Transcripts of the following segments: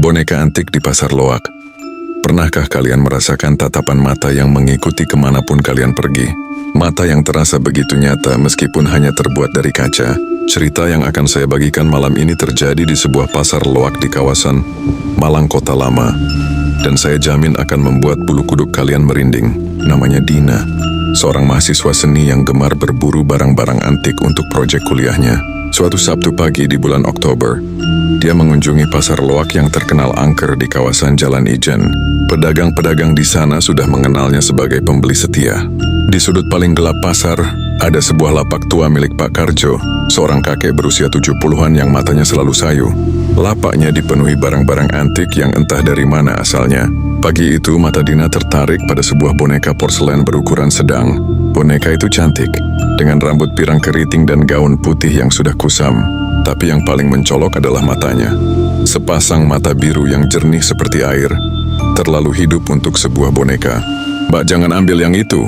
Boneka antik di pasar loak. Pernahkah kalian merasakan tatapan mata yang mengikuti kemanapun kalian pergi? Mata yang terasa begitu nyata meskipun hanya terbuat dari kaca. Cerita yang akan saya bagikan malam ini terjadi di sebuah pasar loak di kawasan Malang Kota Lama. Dan saya jamin akan membuat bulu kuduk kalian merinding. Namanya Dina, seorang mahasiswa seni yang gemar berburu barang-barang antik untuk proyek kuliahnya. Suatu Sabtu pagi di bulan Oktober, dia mengunjungi pasar loak yang terkenal angker di kawasan Jalan Ijen. Pedagang-pedagang di sana sudah mengenalnya sebagai pembeli setia. Di sudut paling gelap pasar, ada sebuah lapak tua milik Pak Karjo, seorang kakek berusia 70-an yang matanya selalu sayu. Lapaknya dipenuhi barang-barang antik yang entah dari mana asalnya. Pagi itu mata Dina tertarik pada sebuah boneka porselen berukuran sedang. Boneka itu cantik, dengan rambut pirang keriting dan gaun putih yang sudah kusam. Tapi yang paling mencolok adalah matanya. Sepasang mata biru yang jernih seperti air, terlalu hidup untuk sebuah boneka. "Mbak, jangan ambil yang itu,"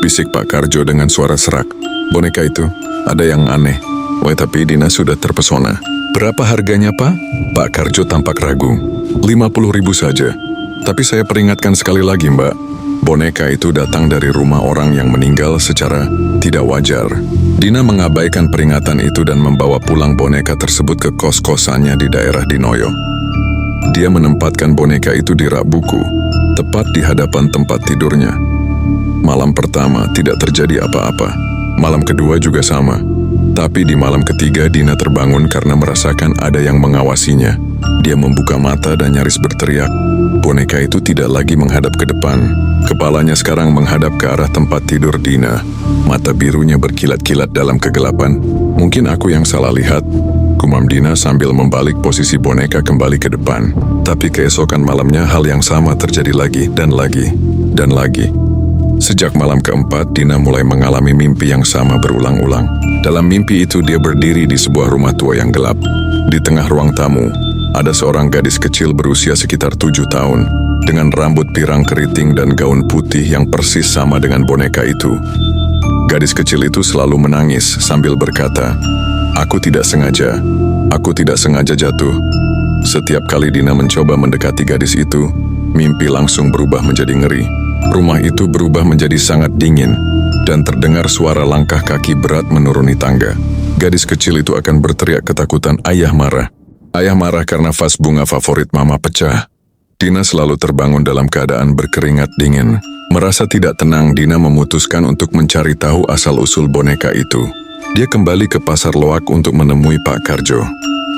bisik Pak Karjo dengan suara serak. "Boneka itu ada yang aneh." Wah, tapi Dina sudah terpesona. "Berapa harganya, Pak?" Pak Karjo tampak ragu. 50.000 saja. "Tapi saya peringatkan sekali lagi, Mbak. Boneka itu datang dari rumah orang yang meninggal secara tidak wajar." Dina mengabaikan peringatan itu dan membawa pulang boneka tersebut ke kos-kosannya di daerah Dinoyo. Dia menempatkan boneka itu di rak buku, tepat di hadapan tempat tidurnya. Malam pertama tidak terjadi apa-apa. Malam kedua juga sama. Tapi di malam ketiga Dina terbangun karena merasakan ada yang mengawasinya. Dia membuka mata dan nyaris berteriak. Boneka itu tidak lagi menghadap ke depan. Kepalanya sekarang menghadap ke arah tempat tidur Dina. Mata birunya berkilat-kilat dalam kegelapan. "Mungkin aku yang salah lihat," gumam Dina sambil membalik posisi boneka kembali ke depan. Tapi keesokan malamnya hal yang sama terjadi lagi dan lagi dan lagi. Sejak malam keempat, Dina mulai mengalami mimpi yang sama berulang-ulang. Dalam mimpi itu dia berdiri di sebuah rumah tua yang gelap. Di tengah ruang tamu, ada seorang gadis kecil berusia sekitar 7 tahun, dengan rambut pirang keriting dan gaun putih yang persis sama dengan boneka itu. Gadis kecil itu selalu menangis sambil berkata, aku tidak sengaja jatuh." Setiap kali Dina mencoba mendekati gadis itu, mimpi langsung berubah menjadi ngeri. Rumah itu berubah menjadi sangat dingin, dan terdengar suara langkah kaki berat menuruni tangga. Gadis kecil itu akan berteriak ketakutan, "Ayah marah. Ayah marah karena vas bunga favorit mama pecah." Dina selalu terbangun dalam keadaan berkeringat dingin. Merasa tidak tenang, Dina memutuskan untuk mencari tahu asal-usul boneka itu. Dia kembali ke pasar loak untuk menemui Pak Karjo.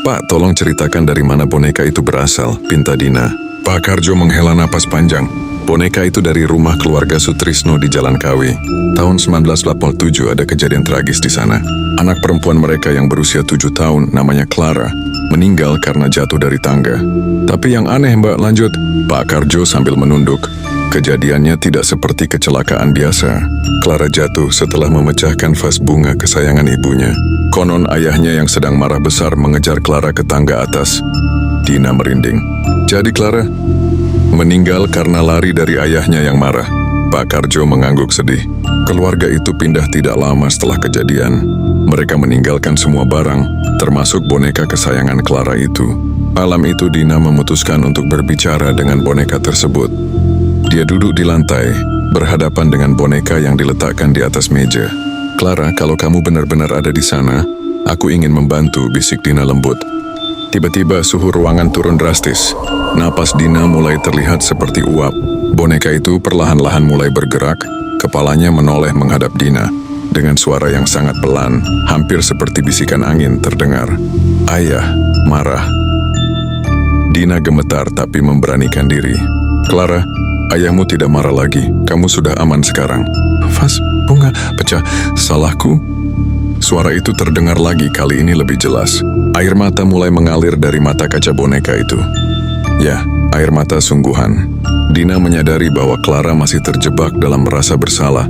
"Pak, tolong ceritakan dari mana boneka itu berasal," pinta Dina. Pak Karjo menghela napas panjang. "Boneka itu dari rumah keluarga Sutrisno di Jalan Kawi. Tahun 1987 ada kejadian tragis di sana. Anak perempuan mereka yang berusia 7 tahun, namanya Clara, meninggal karena jatuh dari tangga." "Tapi yang aneh, Mbak," lanjut Pak Karjo sambil menunduk. "Kejadiannya tidak seperti kecelakaan biasa. Clara jatuh setelah memecahkan vas bunga kesayangan ibunya. Konon ayahnya yang sedang marah besar mengejar Clara ke tangga atas." Dina merinding. "Jadi Clara meninggal karena lari dari ayahnya yang marah?" Pak Karjo mengangguk sedih. "Keluarga itu pindah tidak lama setelah kejadian. Mereka meninggalkan semua barang, termasuk boneka kesayangan Clara itu." Malam itu Dina memutuskan untuk berbicara dengan boneka tersebut. Dia duduk di lantai, berhadapan dengan boneka yang diletakkan di atas meja. "Clara, kalau kamu benar-benar ada di sana, aku ingin membantu," bisik Dina lembut. Tiba-tiba suhu ruangan turun drastis. Napas Dina mulai terlihat seperti uap. Boneka itu perlahan-lahan mulai bergerak, kepalanya menoleh menghadap Dina. Dengan suara yang sangat pelan, hampir seperti bisikan angin terdengar. "Ayah marah." Dina gemetar tapi memberanikan diri. "Clara, ayahmu tidak marah lagi. Kamu sudah aman sekarang." "Vas bunga pecah. Salahku?" Suara itu terdengar lagi, kali ini lebih jelas. Air mata mulai mengalir dari mata kaca boneka itu. Ya, air mata sungguhan. Dina menyadari bahwa Clara masih terjebak dalam rasa bersalah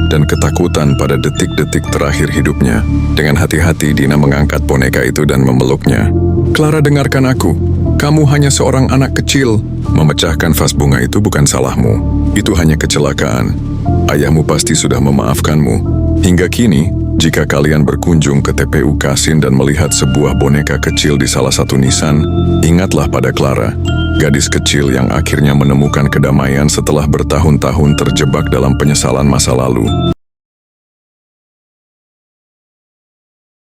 dan ketakutan pada detik-detik terakhir hidupnya. Dengan hati-hati Dina mengangkat boneka itu dan memeluknya. "Clara, dengarkan aku. Kamu hanya seorang anak kecil. Memecahkan vas bunga itu bukan salahmu. Itu hanya kecelakaan. Ayahmu pasti sudah memaafkanmu. Hingga kini, jika kalian berkunjung ke TPU Kasin dan melihat sebuah boneka kecil di salah satu nisan, ingatlah pada Clara. gadis kecil yang akhirnya menemukan kedamaian setelah bertahun-tahun terjebak dalam penyesalan masa lalu.